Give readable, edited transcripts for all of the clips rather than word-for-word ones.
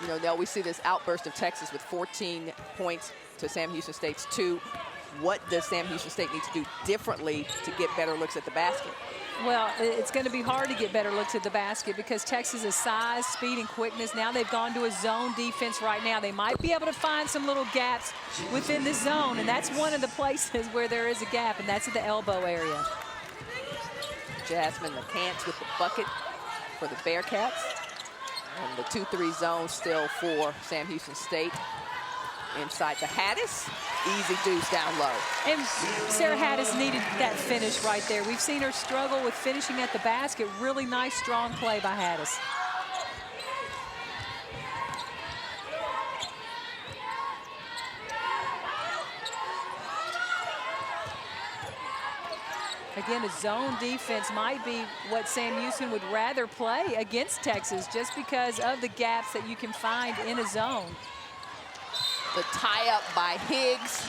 You know, Nell, we see this outburst of Texas with 14 points to Sam Houston State's 2. What does Sam Houston State need to do differently to get better looks at the basket? Well, it's going to be hard to get better looks at the basket because Texas is size, speed, and quickness. Now they've gone to a zone defense right now. They might be able to find some little gaps within the zone, and that's one of the places where there is a gap, and that's at the elbow area. Jasmine McCants with the bucket for the Bearcats. And the 2-3 zone still for Sam Houston State. Inside to Hattis. Easy deuce down low. And Sarah Hattis needed that finish right there. We've seen her struggle with finishing at the basket. Really nice, strong play by Hattis. Again, a zone defense might be what Sam Houston would rather play against Texas just because of the gaps that you can find in a zone. The tie-up by Higgs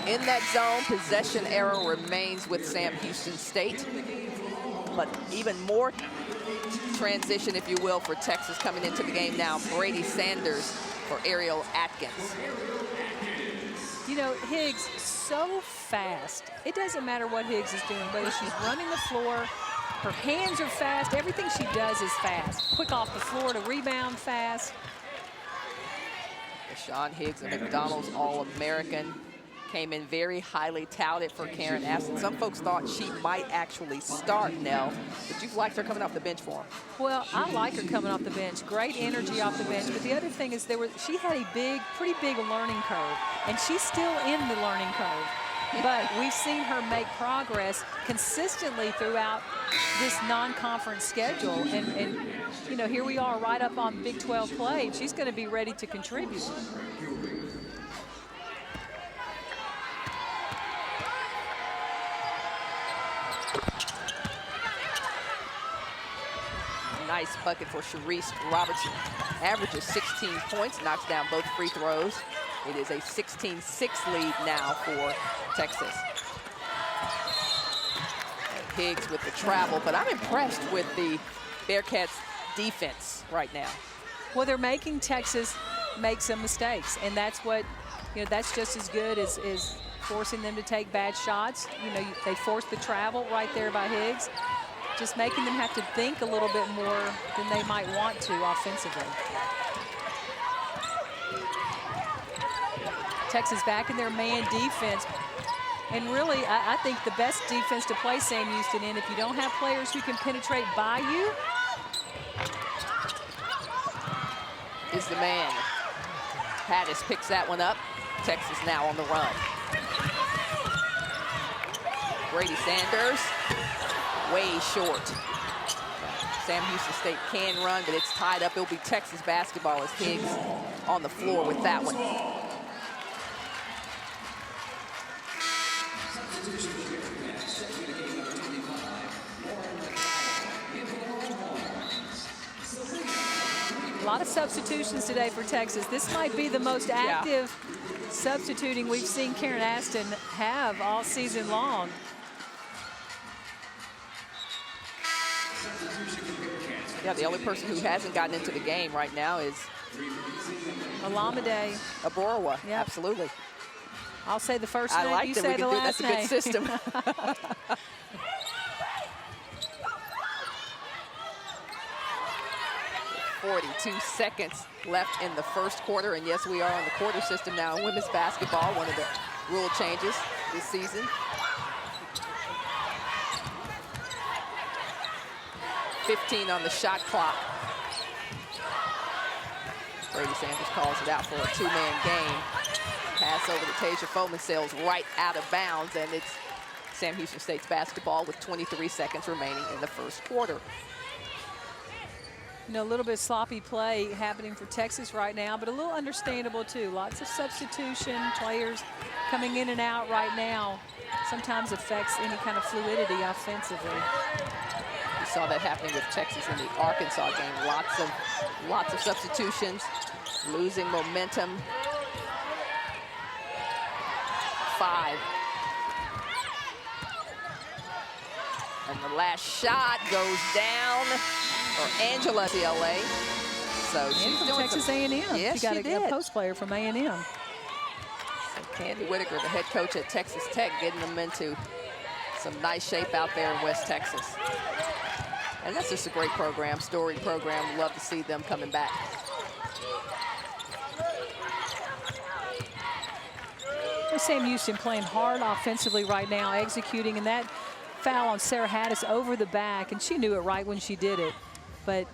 in that zone. Possession error remains with Sam Houston State. But even more transition, if you will, for Texas coming into the game now. Brady Sanders for Ariel Atkins. You know, Higgs, so fast. It doesn't matter what Higgs is doing, whether she's running the floor, her hands are fast, everything she does is fast. Quick off the floor to rebound fast. Sean Higgs, a McDonald's All-American, came in very highly touted for Karen Aston. Some folks thought she might actually start, Nell, but you've liked her coming off the bench for him. Well, I like her coming off the bench. Great energy off the bench. But the other thing is she had a pretty big learning curve, and she's still in the learning curve. But we've seen her make progress consistently throughout this non-conference schedule. And, you know, here we are right up on Big 12 play. She's going to be ready to contribute. Nice bucket for Sharice Robertson. Averages 16 points, knocks down both free throws. It is a 16-6 lead now for Texas. And Higgs with the travel, but I'm impressed with the Bearcats defense right now. Well, they're making Texas make some mistakes, and that's what, you know, that's just as good as forcing them to take bad shots. You know, they forced the travel right there by Higgs, just making them have to think a little bit more than they might want to offensively. Texas back in their man defense. And really, I think the best defense to play Sam Houston in, if you don't have players who can penetrate by you, is the man. Hattis picks that one up. Texas now on the run. Brady Sanders, way short. Sam Houston State can run, but it's tied up. It'll be Texas basketball as Higgs on the floor with that one. a lot of substitutions today for Texas. This might be the most active substituting we've seen Karen Aston have all season long. Yeah, the only person who hasn't gotten into the game right now is Olamide Aborowa. Yep. Absolutely. I'll say the first name, like you that say we can the do last That's a name. good system. 42 seconds left in the first quarter, and yes, we are on the quarter system now in women's basketball, one of the rule changes this season. 15 on the shot clock. Brady Sanders calls it out for a two-man game. Pass over to Tasia Foman, sails right out of bounds, and it's Sam Houston State's basketball with 23 seconds remaining in the first quarter. You know, a little bit of sloppy play happening for Texas right now, but a little understandable too. Lots of substitution, players coming in and out right now. Sometimes affects any kind of fluidity offensively. We saw that happening with Texas in the Arkansas game. Lots of substitutions, losing momentum. 5. And the last shot goes down for Angela CLA. So she's from doing Texas A&M. Yeah, she got she a did. post player from A&M. Candy Whitaker, the head coach at Texas Tech, getting them into some nice shape out there in West Texas. And that's just a great program, storied program. Love to see them coming back. Sam Houston playing hard offensively right now, executing, and that foul on Sarah Hattis over the back, and she knew it right when she did it. But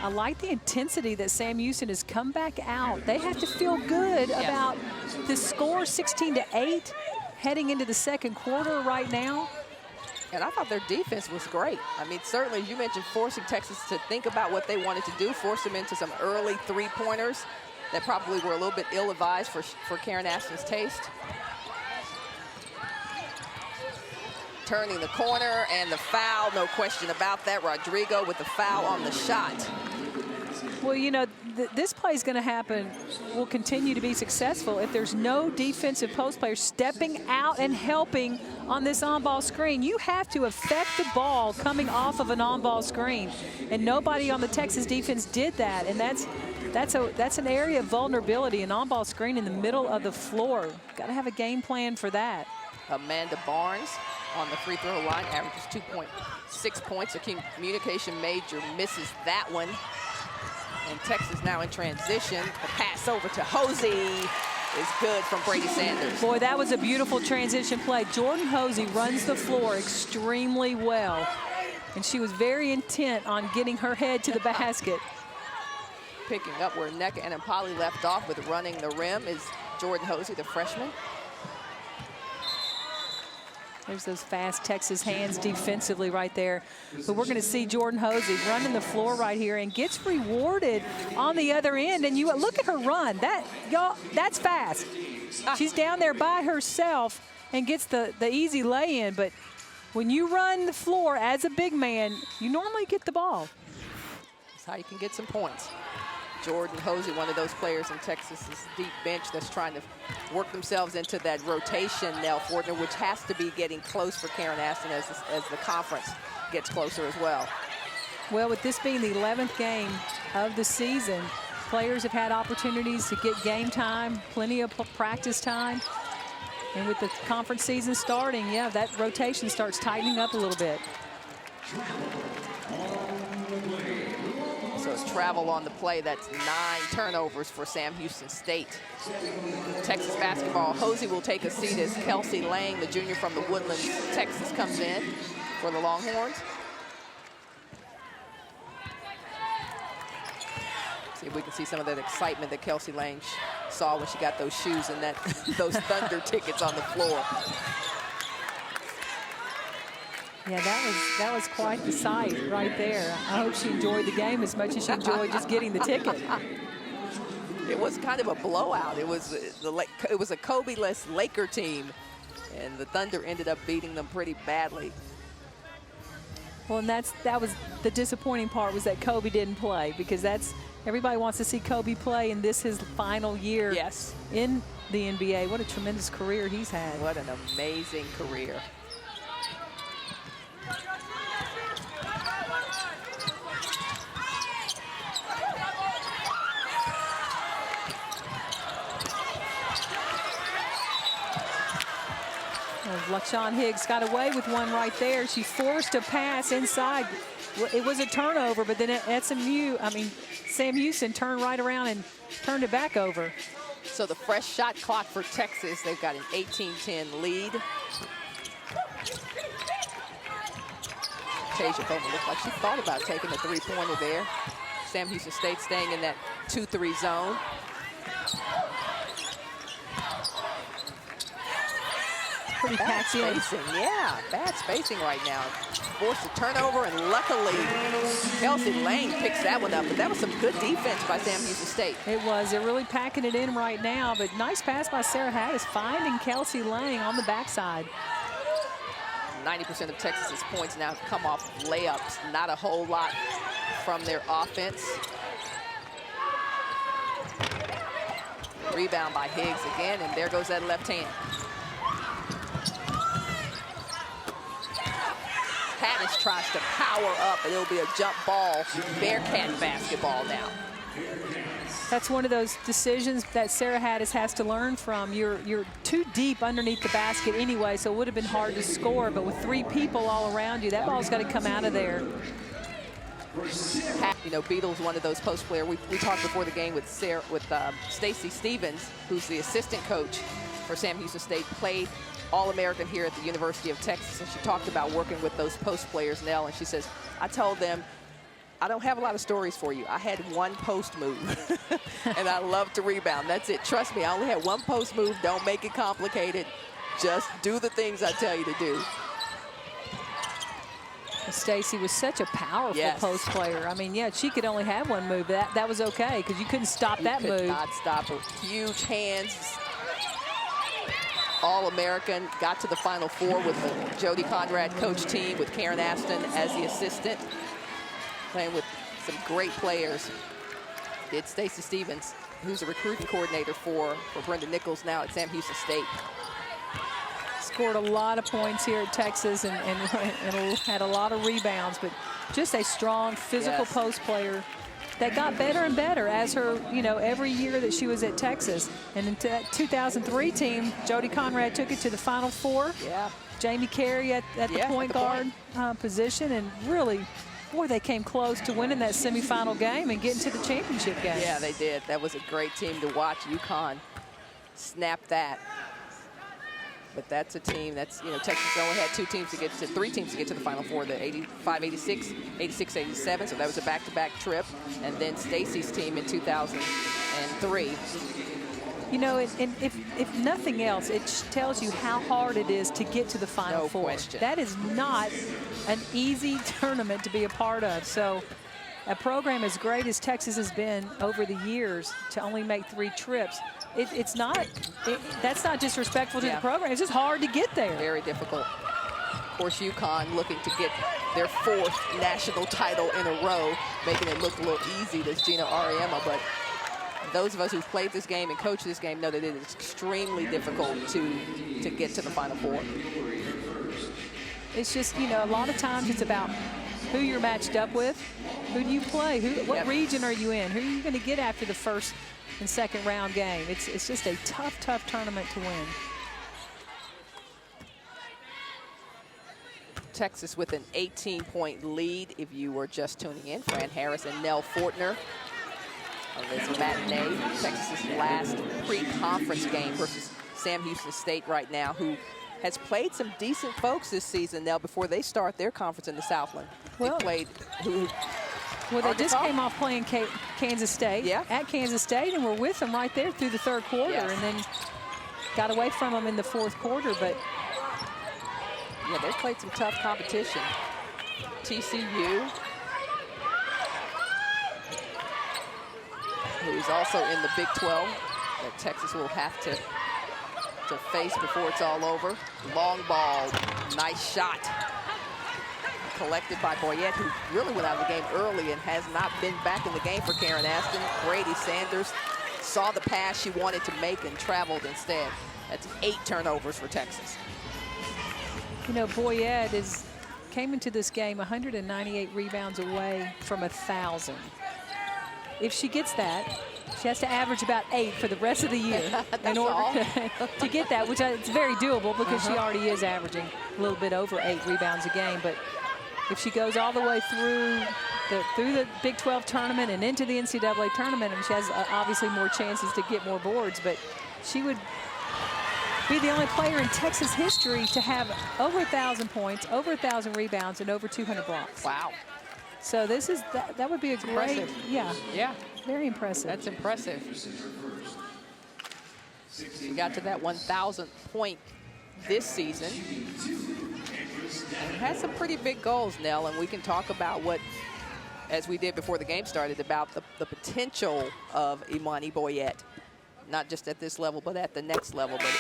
I like the intensity that Sam Houston has come back out. They have to feel good about the score, 16-8, heading into the second quarter right now. And I thought their defense was great. I mean, certainly, as you mentioned, forcing Texas to think about what they wanted to do, force them into some early three-pointers that probably were a little bit ill-advised for Karen Ashton's taste. Turning the corner and the foul, no question about that. Rodrigo with the foul on the shot. Well, you know, this play is going to happen, will continue to be successful if there's no defensive post player stepping out and helping on this on-ball screen. You have to affect the ball coming off of an on-ball screen, and nobody on the Texas defense did that, and that's an area of vulnerability, an on-ball screen in the middle of the floor. Got to have a game plan for that. Amanda Barnes on the free throw line, averages 2.6 points. A communication major misses that one. And Texas now in transition. The pass over to Hosey is good from Brady Sanders. Boy, that was a beautiful transition play. Jordan Hosey runs the floor extremely well. And she was very intent on getting her head to the basket. Picking up where Nneka and Impali left off with running the rim is Jordan Hosey, the freshman. There's those fast Texas hands defensively right there. But we're going to see Jordan Hosey running the floor right here and gets rewarded on the other end. And you look at her run. That's fast. She's down there by herself and gets the easy lay-in. But when you run the floor as a big man, you normally get the ball. That's how you can get some points. Jordan Hosey, one of those players in Texas's deep bench that's trying to work themselves into that rotation, Nell Fortner, which has to be getting close for Karen Ashton as the conference gets closer as well. Well, with this being the 11th game of the season, players have had opportunities to get game time, plenty of practice time. And with the conference season starting, yeah, that rotation starts tightening up a little bit. So it's travel on the play. That's 9 turnovers for Sam Houston State. Texas basketball, Hosey will take a seat as Kelsey Lang, the junior from the Woodlands, Texas, comes in for the Longhorns. See if we can see some of that excitement that Kelsey Lang saw when she got those shoes and those Thunder tickets on the floor. Yeah, that was quite the sight right there. I hope she enjoyed the game as much as she enjoyed just getting the ticket. It was kind of a blowout. It was a Kobe-less Laker team, and the Thunder ended up beating them pretty badly. Well, and that was the disappointing part, was that Kobe didn't play, because everybody wants to see Kobe play, and this is his final year in the NBA. What a tremendous career he's had. What an amazing career. LaShawn Higgs got away with one right there. She forced a pass inside. It was a turnover, but then Sam Houston turned right around and turned it back over. So the fresh shot clock for Texas, they've got an 18-10 lead. Tasia Bowman looked like she thought about taking a three-pointer there. Sam Houston State staying in that 2-3 zone. Pretty bad spacing, yeah, bad spacing right now. Forced a turnover, and luckily Kelsey Lang picks that one up. But that was some good defense by Sam Houston State. It was. They're really packing it in right now. But nice pass by Sarah Hattis, finding Kelsey Lang on the backside. 90% of Texas's points now have come off layups. Not a whole lot from their offense. Rebound by Higgs again, and there goes that left hand. Hattis tries to power up, and it'll be a jump ball. Bearcat basketball now. That's one of those decisions that Sarah Hattis has to learn from. You're too deep underneath the basket anyway, so it would have been hard to score, but with 3 people all around you, that ball's got to come out of there. You know, Beadle's one of those post players. We talked before the game with Stacy Stevens, who's the assistant coach for Sam Houston State, played All-American here at the University of Texas, and she talked about working with those post players, Nell, and she says, I told them, I don't have a lot of stories for you. I had one post move, and I love to rebound. That's it. Trust me, I only had one post move. Don't make it complicated. Just do the things I tell you to do. Stacy was such a powerful post player. I mean, yeah, she could only have one move. That was okay because you couldn't stop that move. Could not stop her. Huge hands. All-American, got to the Final Four with the Jody Conrad coach team with Karen Aston as the assistant, playing with some great players. Did Stacy Stevens, who's a recruiting coordinator for Brenda Nichols now at Sam Houston State. Scored a lot of points here at Texas and had a lot of rebounds, but just a strong physical post player that got better and better as her, you know, every year that she was at Texas. And in that 2003 team, Jody Conrad took it to the Final Four. Yeah. Jamie Carey at the point guard position, and really, boy, they came close to winning that semifinal game and getting to the championship game. Yeah, they did. That was a great team to watch. UConn snapped that. But that's a team that's, you know, Texas only had 3 teams to get to the Final Four, the 85-86, 86-87, so that was a back-to-back trip. And then Stacy's team in 2003. You know, and if nothing else, it tells you how hard it is to get to the Final Four. Question. That is not an easy tournament to be a part of. So a program as great as Texas has been over the years to only make 3 trips, that's not disrespectful to the program. It's just hard to get there. Very difficult. Of course, UConn looking to get their 4th national title in a row, making it look a little easy, this Gina Ariema. But those of us who've played this game and coached this game know that it is extremely difficult to get to the Final Four. It's just, you know, a lot of times it's about who you're matched up with, who do you play, what region are you in, who are you going to get after the first and second round game. It's just a tough tournament to win. Texas with an 18-point lead if you were just tuning in. Fran Harris and Nell Fortner on this matinee. Texas's last pre-conference game versus Sam Houston State right now, who has played some decent folks this season, Nell, before they start their conference in the Southland. Well, they played well, they just came off playing Kansas State at Kansas State, and were with them right there through the 3rd quarter, and then got away from them in the 4th quarter. But yeah, they've played some tough competition. TCU, who's also in the Big 12, that Texas will have to face before it's all over. Long ball, nice shot. Collected by Boyette, who really went out of the game early and has not been back in the game for Karen Aston. Brady Sanders saw the pass she wanted to make and traveled instead. That's 8 turnovers for Texas. You know, Boyette came into this game 198 rebounds away from 1,000. If she gets that, she has to average about 8 for the rest of the year in order to get that, which it's very doable because she already is averaging a little bit over 8 rebounds a game. But if she goes all the way through the Big 12 tournament and into the NCAA tournament, and she has obviously more chances to get more boards, but she would be the only player in Texas history to have over 1,000 points, over 1,000 rebounds, and over 200 blocks. Wow. So that would be a great, yeah, very impressive. That's impressive. She got to that 1,000th point this season. And had some pretty big goals, Nell, and we can talk about what, as we did before the game started, about the potential of Imani Boyette, not just at this level, but at the next level. But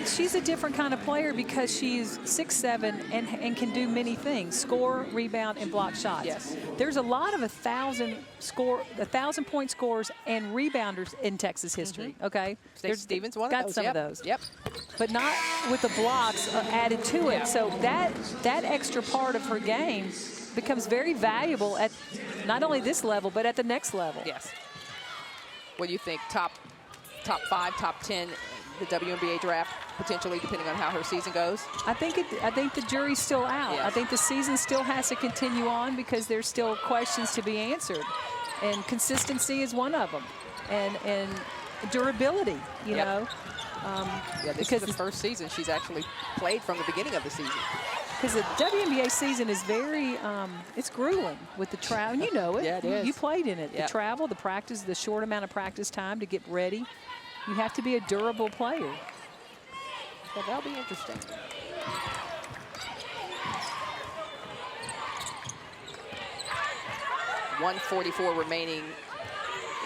she's a different kind of player because she's 6'7" and can do many things: score, rebound, and block shots. Yes. There's a lot of 1,000-point scorers and rebounders in Texas history. Okay, There's Stevens one got of those. some of those. Yep. But not with the blocks added to it. So that extra part of her game becomes very valuable at not only this level, but at the next level. Yes. What do you think? Top 5, top 10, the WNBA draft, potentially, depending on how her season goes? I think the jury's still out. Yes. I think the season still has to continue on because there's still questions to be answered. And consistency is one of them. And durability, you know. Yeah, this is the first season she's actually played from the beginning of the season. Because the WNBA season is very, it's grueling with the travel. And you know it. Yeah, it is. You played in it. Yep. The travel, the practice, the short amount of practice time to get ready. You have to be a durable player. So that'll be interesting. .144 remaining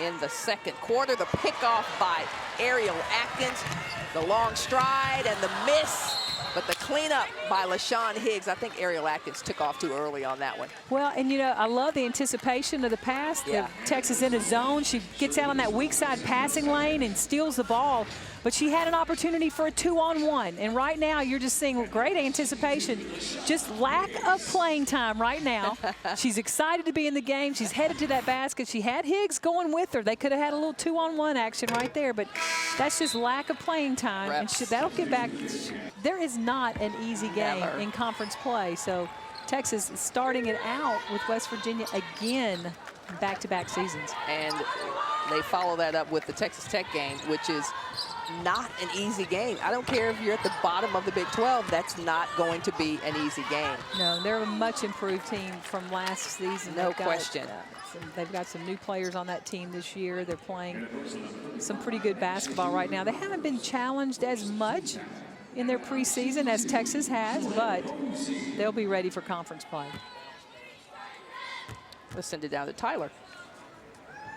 in the second quarter. The pickoff by Ariel Atkins. The long stride and the miss. But the cleanup by LaShawn Higgs. I think Ariel Atkins took off too early on that one. Well, and you know, I love the anticipation of the pass. Yeah. The Texas in a zone. She gets out on that weak side passing lane and steals the ball. But she had an opportunity for a 2-on-1. And right now, you're just seeing great anticipation. Just lack of playing time right now. She's excited to be in the game. She's headed to that basket. She had Higgs going with her. They could have had a little 2-on-1 action right there. But that's just lack of playing time. Reps. And that'll get back. There is not an easy game Never. in conference play. So Texas is starting it out with West Virginia again, back-to-back seasons. And they follow that up with the Texas Tech game, which is not an easy game. I don't care if you're at the bottom of the Big 12, that's not going to be an easy game. No, they're a much improved team from last season. No question. They've got some new players on that team this year. They're playing some pretty good basketball right now. They haven't been challenged as much in their preseason as Texas has, but they'll be ready for conference play. Let's send it down to Tyler.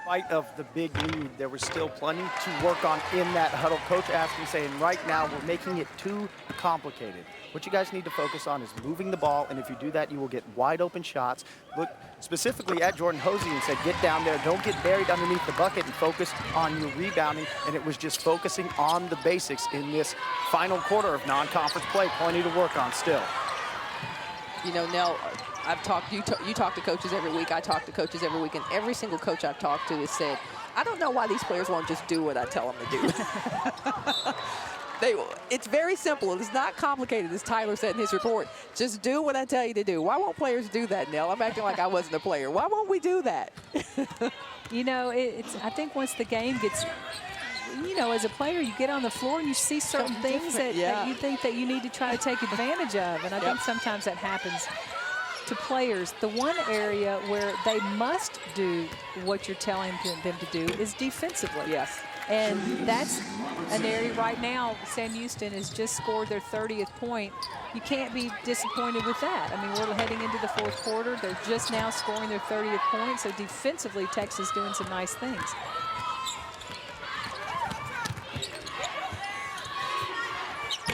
Spite of the big lead, there was still plenty to work on in that huddle. Coach asked me, saying, right now we're making it too complicated. What you guys need to focus on is moving the ball, and if you do that, you will get wide open shots. Look specifically at Jordan Hosey and said, get down there, don't get buried underneath the bucket and focus on your rebounding. And it was just focusing on the basics in this final quarter of non-conference play. Plenty to work on still. You know, Nell, I've talked, you talk to coaches every week, I talk to coaches every week, and every single coach I've talked to has said, I don't know why these players won't just do what I tell them to do. It's very simple. It's not complicated, as Tyler said in his report. Just do what I tell you to do. Why won't players do that, Nell? I'm acting like I wasn't a player. Why won't we do that? You know, I think once the game gets, you know, as a player, you get on the floor and you see certain things that you think that you need to try to take advantage of. And I think sometimes that happens to players. The one area where they must do what you're telling them to do is defensively. Yes. And that's an area right now. Sam Houston has just scored their 30th point. You can't be disappointed with that. I mean, we're heading into the fourth quarter. They're just now scoring their 30th point. So defensively, Texas doing some nice things.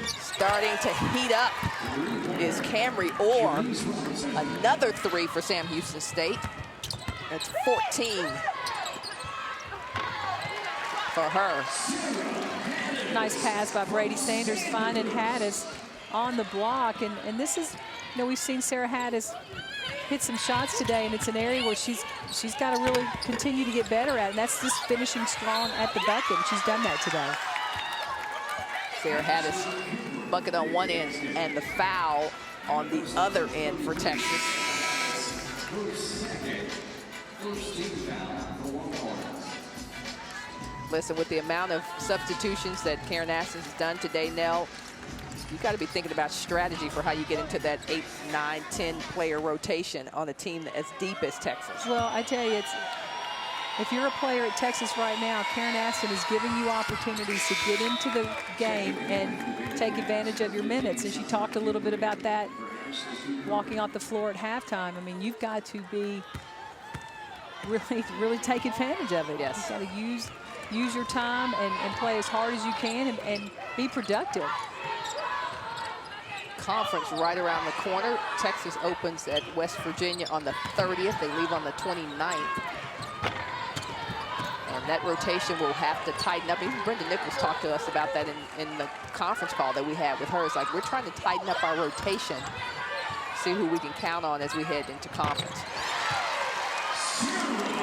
Starting to heat up is Camry Orr. Another three for Sam Houston State. That's 14 for her. Nice pass by Brady Sanders, finding Hattis on the block. And this is, you know, we've seen Sarah Hattis hit some shots today, and it's an area where she's got to really continue to get better at, and that's just finishing strong at the bucket, and she's done that today. Sarah Hattis bucket on one end and the foul on the other end for Texas. Listen, with the amount of substitutions that Karen Athens has done today, Nell, you've got to be thinking about strategy for how you get into that 8, 9, 10 player rotation on a team as deep as Texas. Well, I tell you, if you're a player at Texas right now, Karen Aston is giving you opportunities to get into the game and take advantage of your minutes. And she talked a little bit about that walking off the floor at halftime. I mean, you've got to be really take advantage of it. Yes. You've got to use your time and play as hard as you can and be productive. Conference right around the corner. Texas opens at West Virginia on the 30th. They leave on the 29th. And that rotation will have to tighten up. Even Brenda Nichols talked to us about that in the conference call that we had with her. It's like, we're trying to tighten up our rotation see who we can count on as we head into conference.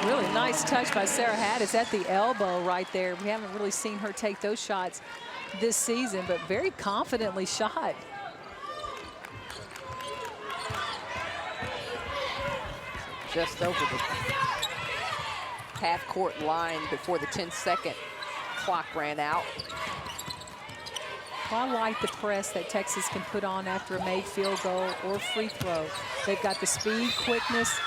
Really nice touch by Sarah Hattis at the elbow right there. We haven't really seen her take those shots this season, but very confidently shot. Just over the half-court line before the 10-second clock ran out. Well, I like the press that Texas can put on after a made field goal or free throw. They've got the speed, quickness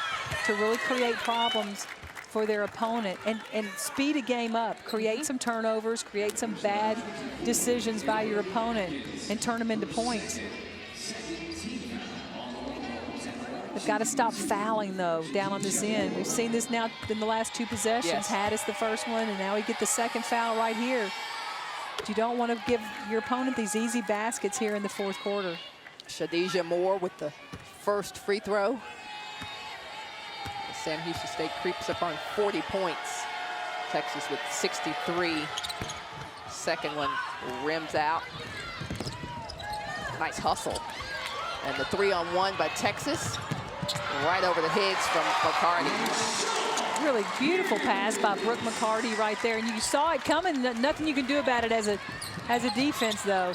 to really create problems for their opponent and speed a game up, create some turnovers, create some bad decisions by your opponent and turn them into points. They've got to stop fouling, though, down on this end. We've seen this now in the last two possessions. Yes. Hattis the first one, and now we get the second foul right here. But you don't want to give your opponent these easy baskets here in the fourth quarter. Shadijah Moore with the first free throw. Sam Houston State creeps up on 40 points. Texas with 63. Second one rims out. Nice hustle. And the 3-on-1 by Texas. Right over the Higgs from McCarty. Really beautiful pass by Brooke McCarty right there. And you saw it coming. Nothing you can do about it as a defense, though.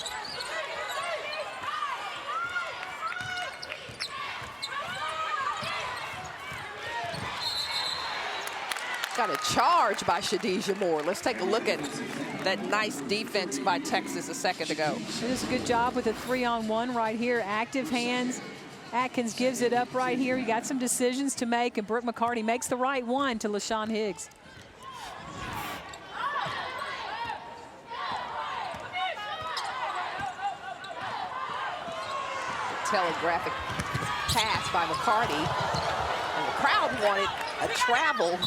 Got a charge by Shadijah Moore. Let's take a look at that nice defense by Texas a second ago. It is a good job with a 3-on-1 right here. Active hands. Atkins gives it up right here. You got some decisions to make, and Brooke McCarty makes the right one to LaShawn Higgs. Telegraphic pass by McCarty. And the crowd wanted a travel.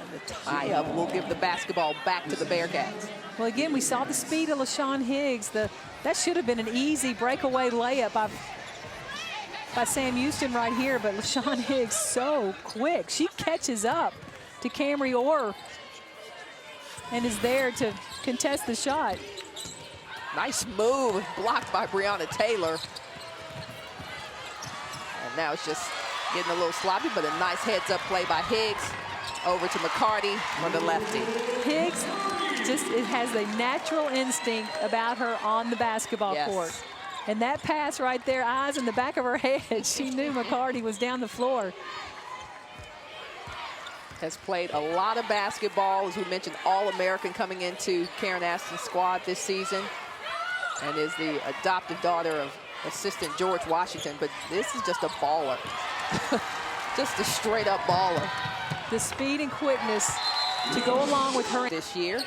And the tie-up will give the basketball back to the Bearcats. Well, again, we saw the speed of LaShawn Higgs. That should have been an easy breakaway layup by Sam Houston right here, but LaShawn Higgs so quick. She catches up to Camry Orr and is there to contest the shot. Nice move, blocked by Breonna Taylor. And now it's just getting a little sloppy, but a nice heads-up play by Higgs. Over to McCarty for the lefty. Higgs it has a natural instinct about her on the basketball court. And that pass right there, eyes in the back of her head, she knew McCarty was down the floor. Has played a lot of basketball, as we mentioned, All-American coming into Karen Aston's squad this season, and is the adopted daughter of assistant George Washington, but this is just a baller. Just a straight-up baller. The speed and quickness to go along with her this year.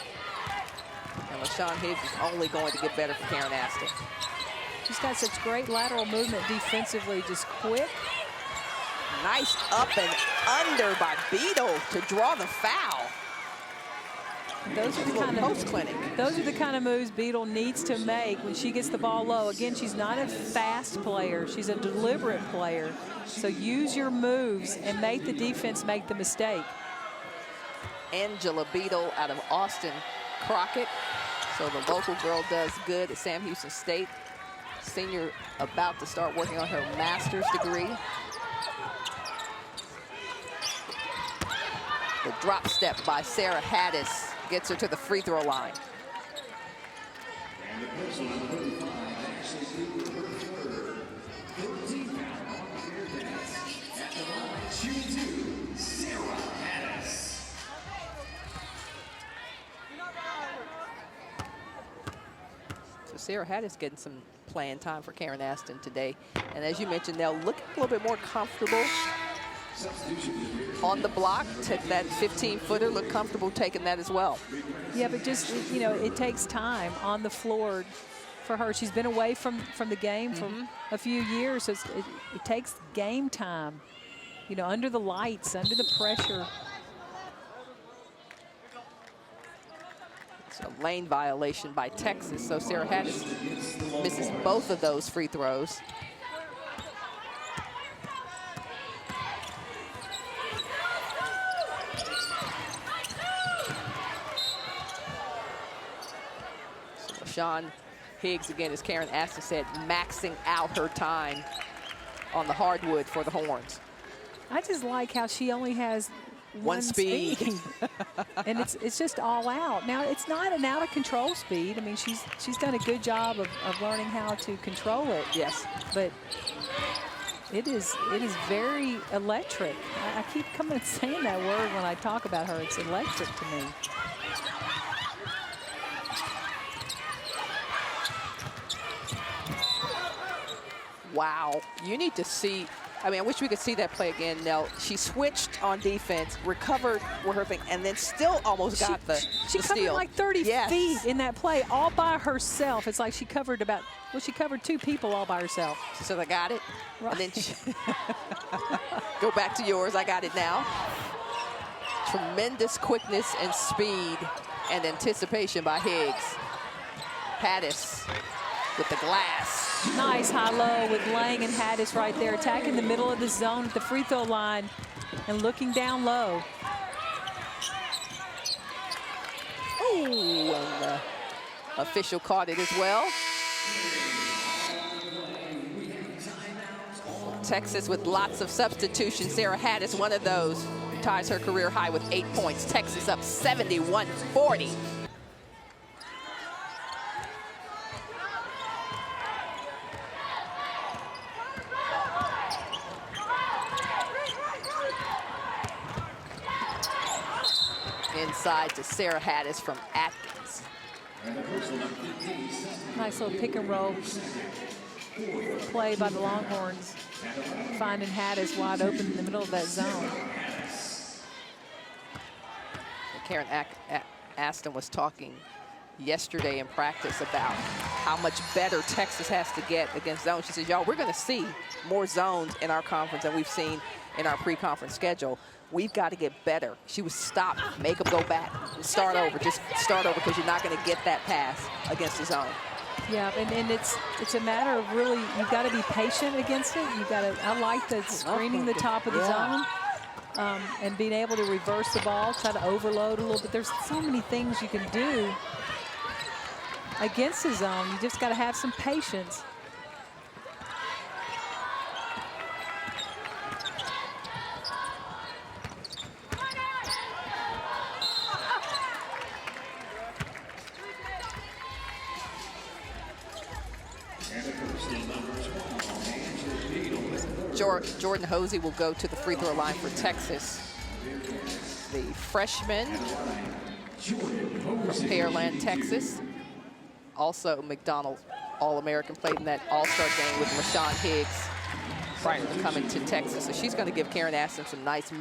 And LaShawn Higgs is only going to get better for Karen Aston. She's got such great lateral movement defensively, just quick. Nice up and under by Beadle to draw the foul. Those are the kind of moves Beadle needs to make when she gets the ball low. Again, she's not a fast player. She's a deliberate player. So use your moves and make the defense make the mistake. Angela Beadle out of Austin Crockett. So the local girl does good at Sam Houston State. Senior about to start working on her master's degree. The drop step by Sarah Hattis gets her to the free throw line. So Sarah Hattis getting some playing time for Karen Aston today. And as you mentioned, they'll look a little bit more comfortable on the block. Took that 15-footer, look comfortable taking that as well. Yeah, but just, you know, it takes time on the floor for her. She's been away from the game for a few years, so it takes game time, you know, under the lights, under the pressure. It's a lane violation by Texas, so Sarah Hattis misses both of those free throws. Sean Higgs, again, as Karen Aston said, maxing out her time on the hardwood for the Horns. I just like how she only has one speed. And it's just all out. Now, it's not an out-of-control speed. I mean, she's done a good job of learning how to control it. Yes. But it is very electric. I keep coming and saying that word when I talk about her. It's electric to me. Wow. You need to see. I mean, I wish we could see that play again, Nell. She switched on defense, recovered with her thing, and then still almost got the She covered steal. like 30 feet in that play all by herself. It's like she covered she covered 2 people all by herself. She said, I got it. Right. And then she go back to yours. I got it now. Tremendous quickness and speed and anticipation by Higgs. Hattis with the glass. Nice high-low with Lang and Hattis right there, attacking the middle of the zone at the free throw line and looking down low. Ooh, and the official caught it as well. Texas with lots of substitutions. Sarah Hattis, one of those, ties her career high with 8 points. Texas up 71-40. Inside to Sarah Hattis from Atkins. Nice little pick and roll play by the Longhorns, finding Hattis wide open in the middle of that zone. Karen Aston was talking yesterday in practice about how much better Texas has to get against zones. She says, y'all, we're going to see more zones in our conference than we've seen in our pre-conference schedule. We've got to get better. She was stop, make them go back, start over. Just start over because you're not going to get that pass against the zone. Yeah, and it's a matter of really, you've got to be patient against it. You've got to, I like the screening the top of the zone and being able to reverse the ball, try to overload a little bit. There's so many things you can do against the zone. You just got to have some patience. Jordan Hosey will go to the free throw line for Texas. The freshman from Pearland, Texas. Also McDonald All-American, played in that All-Star game with LaShawn Higgs prior to coming to Texas. So she's going to give Karen Aston some nice